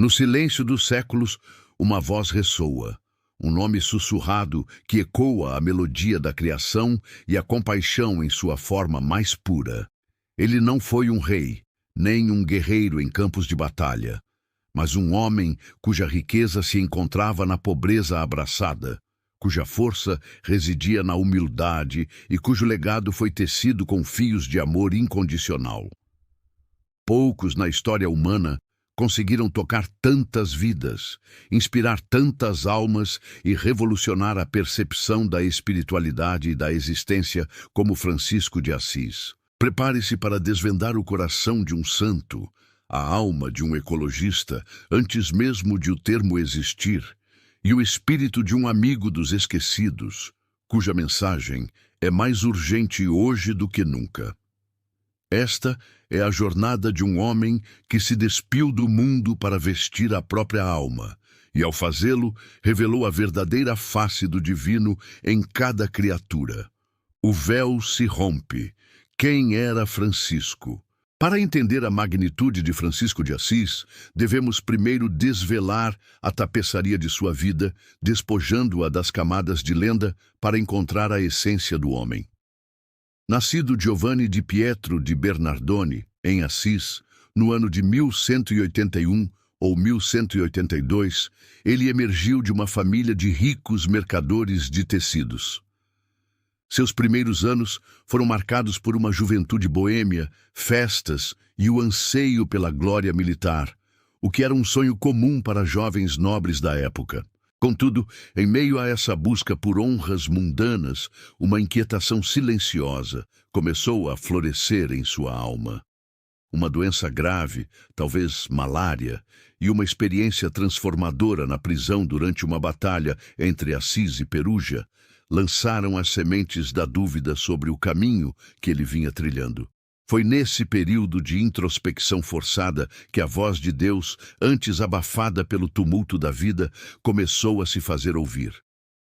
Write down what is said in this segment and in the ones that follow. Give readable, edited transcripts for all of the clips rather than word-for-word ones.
No silêncio dos séculos, uma voz ressoa, um nome sussurrado que ecoa a melodia da criação e a compaixão em sua forma mais pura. Ele não foi um rei, nem um guerreiro em campos de batalha, mas um homem cuja riqueza se encontrava na pobreza abraçada, cuja força residia na humildade e cujo legado foi tecido com fios de amor incondicional. Poucos na história humana conseguiram tocar tantas vidas, inspirar tantas almas e revolucionar a percepção da espiritualidade e da existência como Francisco de Assis. Prepare-se para desvendar o coração de um santo, a alma de um ecologista, antes mesmo de o termo existir, e o espírito de um amigo dos esquecidos, cuja mensagem é mais urgente hoje do que nunca. Esta é a jornada de um homem que se despiu do mundo para vestir a própria alma, e ao fazê-lo, revelou a verdadeira face do divino em cada criatura. O véu se rompe. Quem era Francisco? Para entender a magnitude de Francisco de Assis, devemos primeiro desvelar a tapeçaria de sua vida, despojando-a das camadas de lenda para encontrar a essência do homem. Nascido Giovanni di Pietro di Bernardone, em Assis, no ano de 1181 ou 1182, ele emergiu de uma família de ricos mercadores de tecidos. Seus primeiros anos foram marcados por uma juventude boêmia, festas e o anseio pela glória militar, o que era um sonho comum para jovens nobres da época. Contudo, em meio a essa busca por honras mundanas, uma inquietação silenciosa começou a florescer em sua alma. Uma doença grave, talvez malária, e uma experiência transformadora na prisão durante uma batalha entre Assis e Perugia lançaram as sementes da dúvida sobre o caminho que ele vinha trilhando. Foi nesse período de introspecção forçada que a voz de Deus, antes abafada pelo tumulto da vida, começou a se fazer ouvir.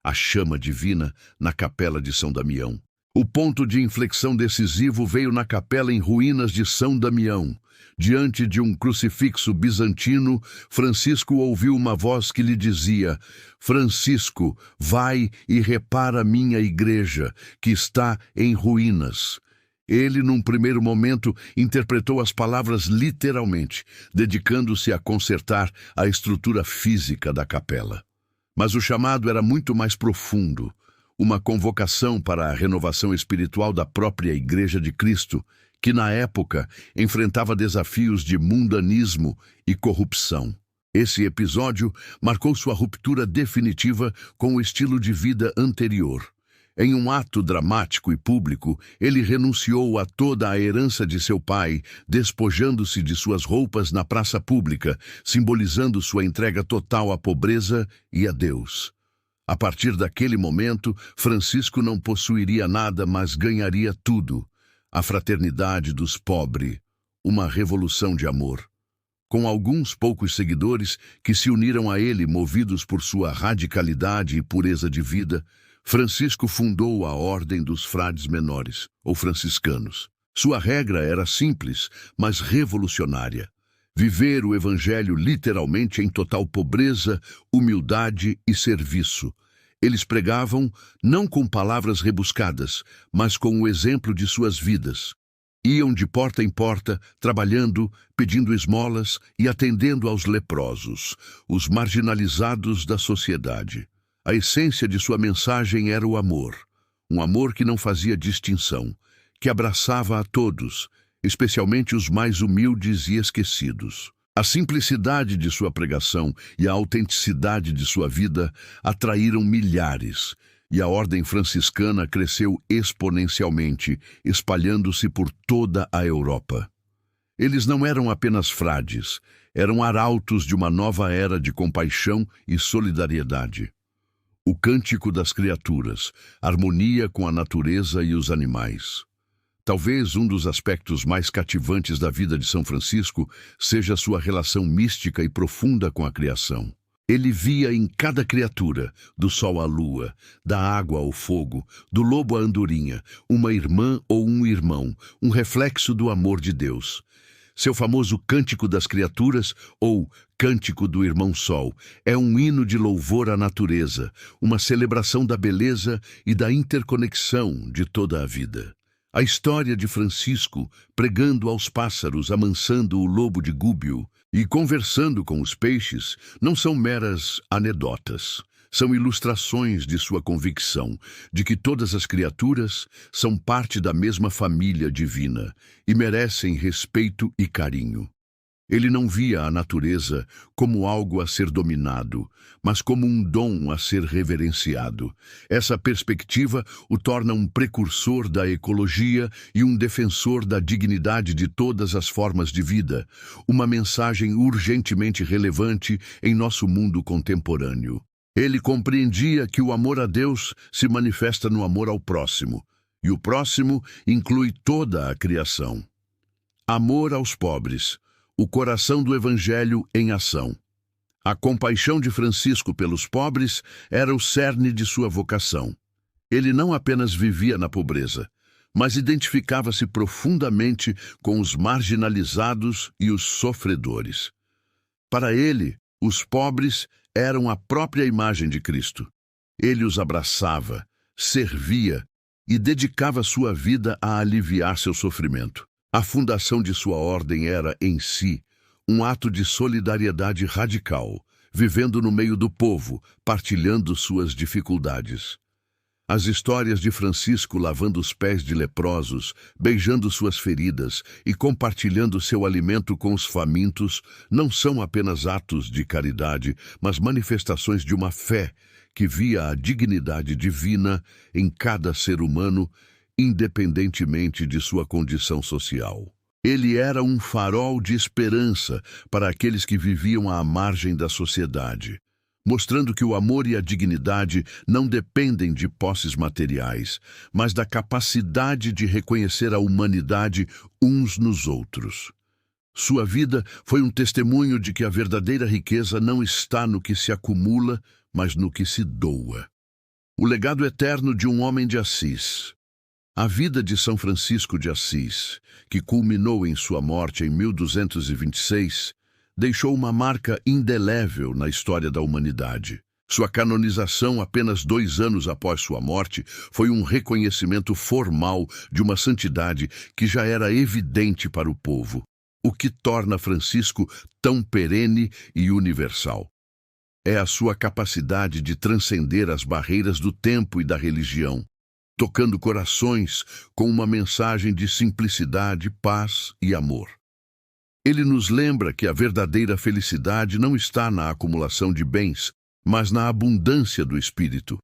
A chama divina na capela de São Damião. O ponto de inflexão decisivo veio na capela em ruínas de São Damião. Diante de um crucifixo bizantino, Francisco ouviu uma voz que lhe dizia: Francisco, vai e repara minha igreja, que está em ruínas. Ele, num primeiro momento, interpretou as palavras literalmente, dedicando-se a consertar a estrutura física da capela. Mas o chamado era muito mais profundo, uma convocação para a renovação espiritual da própria Igreja de Cristo, que na época enfrentava desafios de mundanismo e corrupção. Esse episódio marcou sua ruptura definitiva com o estilo de vida anterior. Em um ato dramático e público, ele renunciou a toda a herança de seu pai, despojando-se de suas roupas na praça pública, simbolizando sua entrega total à pobreza e a Deus. A partir daquele momento, Francisco não possuiria nada, mas ganharia tudo: a fraternidade dos pobres, uma revolução de amor. Com alguns poucos seguidores que se uniram a ele movidos por sua radicalidade e pureza de vida, Francisco fundou a Ordem dos Frades Menores, ou franciscanos. Sua regra era simples, mas revolucionária: viver o Evangelho literalmente em total pobreza, humildade e serviço. Eles pregavam não com palavras rebuscadas, mas com o exemplo de suas vidas. Iam de porta em porta, trabalhando, pedindo esmolas e atendendo aos leprosos, os marginalizados da sociedade. A essência de sua mensagem era o amor, um amor que não fazia distinção, que abraçava a todos, especialmente os mais humildes e esquecidos. A simplicidade de sua pregação e a autenticidade de sua vida atraíram milhares, e a ordem franciscana cresceu exponencialmente, espalhando-se por toda a Europa. Eles não eram apenas frades, eram arautos de uma nova era de compaixão e solidariedade. O cântico das criaturas, harmonia com a natureza e os animais. Talvez um dos aspectos mais cativantes da vida de São Francisco seja sua relação mística e profunda com a criação. Ele via em cada criatura, do sol à lua, da água ao fogo, do lobo à andorinha, uma irmã ou um irmão, um reflexo do amor de Deus. Seu famoso Cântico das Criaturas, ou Cântico do Irmão Sol, é um hino de louvor à natureza, uma celebração da beleza e da interconexão de toda a vida. A história de Francisco pregando aos pássaros, amansando o lobo de Gúbio e conversando com os peixes não são meras anedotas. São ilustrações de sua convicção de que todas as criaturas são parte da mesma família divina e merecem respeito e carinho. Ele não via a natureza como algo a ser dominado, mas como um dom a ser reverenciado. Essa perspectiva o torna um precursor da ecologia e um defensor da dignidade de todas as formas de vida, uma mensagem urgentemente relevante em nosso mundo contemporâneo. Ele compreendia que o amor a Deus se manifesta no amor ao próximo, e o próximo inclui toda a criação. Amor aos pobres, o coração do Evangelho em ação. A compaixão de Francisco pelos pobres era o cerne de sua vocação. Ele não apenas vivia na pobreza, mas identificava-se profundamente com os marginalizados e os sofredores. Para ele, os pobres eram a própria imagem de Cristo. Ele os abraçava, servia e dedicava sua vida a aliviar seu sofrimento. A fundação de sua ordem era, em si, um ato de solidariedade radical, vivendo no meio do povo, partilhando suas dificuldades. As histórias de Francisco lavando os pés de leprosos, beijando suas feridas e compartilhando seu alimento com os famintos não são apenas atos de caridade, mas manifestações de uma fé que via a dignidade divina em cada ser humano, independentemente de sua condição social. Ele era um farol de esperança para aqueles que viviam à margem da sociedade, mostrando que o amor e a dignidade não dependem de posses materiais, mas da capacidade de reconhecer a humanidade uns nos outros. Sua vida foi um testemunho de que a verdadeira riqueza não está no que se acumula, mas no que se doa. O legado eterno de um homem de Assis. A vida de São Francisco de Assis, que culminou em sua morte em 1226, deixou uma marca indelével na história da humanidade. Sua canonização, apenas 2 anos após sua morte, foi um reconhecimento formal de uma santidade que já era evidente para o povo, o que torna Francisco tão perene e universal. É a sua capacidade de transcender as barreiras do tempo e da religião, tocando corações com uma mensagem de simplicidade, paz e amor. Ele nos lembra que a verdadeira felicidade não está na acumulação de bens, mas na abundância do espírito,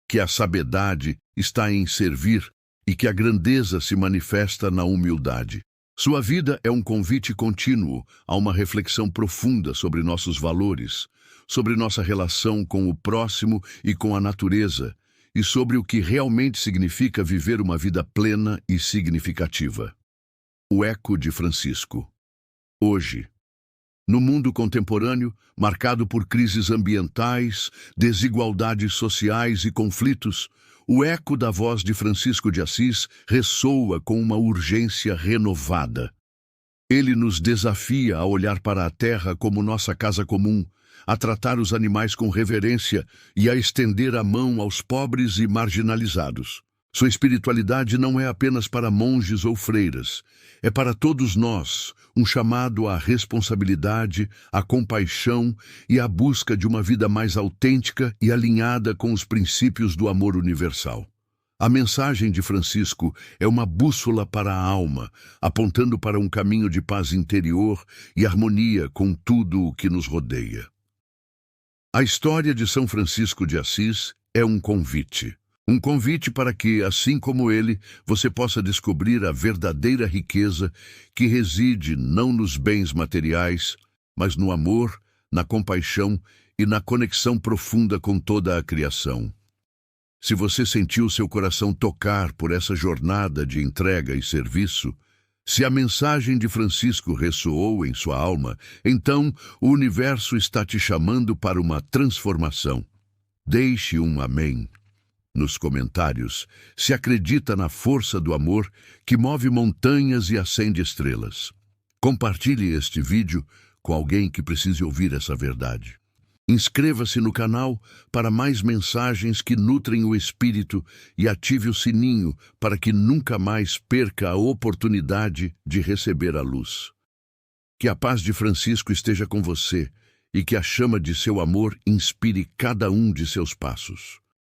que a sabedoria está em servir e que a grandeza se manifesta na humildade. Sua vida é um convite contínuo a uma reflexão profunda sobre nossos valores, sobre nossa relação com o próximo e com a natureza, e sobre o que realmente significa viver uma vida plena e significativa. O eco de Francisco. Hoje, no mundo contemporâneo, marcado por crises ambientais, desigualdades sociais e conflitos, o eco da voz de Francisco de Assis ressoa com uma urgência renovada. Ele nos desafia a olhar para a terra como nossa casa comum, a tratar os animais com reverência e a estender a mão aos pobres e marginalizados. Sua espiritualidade não é apenas para monges ou freiras, é para todos nós, um chamado à responsabilidade, à compaixão e à busca de uma vida mais autêntica e alinhada com os princípios do amor universal. A mensagem de Francisco é uma bússola para a alma, apontando para um caminho de paz interior e harmonia com tudo o que nos rodeia. A história de São Francisco de Assis é um convite. Um convite para que, assim como ele, você possa descobrir a verdadeira riqueza que reside não nos bens materiais, mas no amor, na compaixão e na conexão profunda com toda a criação. Se você sentiu seu coração tocar por essa jornada de entrega e serviço, se a mensagem de Francisco ressoou em sua alma, então o universo está te chamando para uma transformação. Deixe um amém nos comentários se acredita na força do amor que move montanhas e acende estrelas. Compartilhe este vídeo com alguém que precise ouvir essa verdade. Inscreva-se no canal para mais mensagens que nutrem o espírito e ative o sininho para que nunca mais perca a oportunidade de receber a luz. Que a paz de Francisco esteja com você e que a chama de seu amor inspire cada um de seus passos.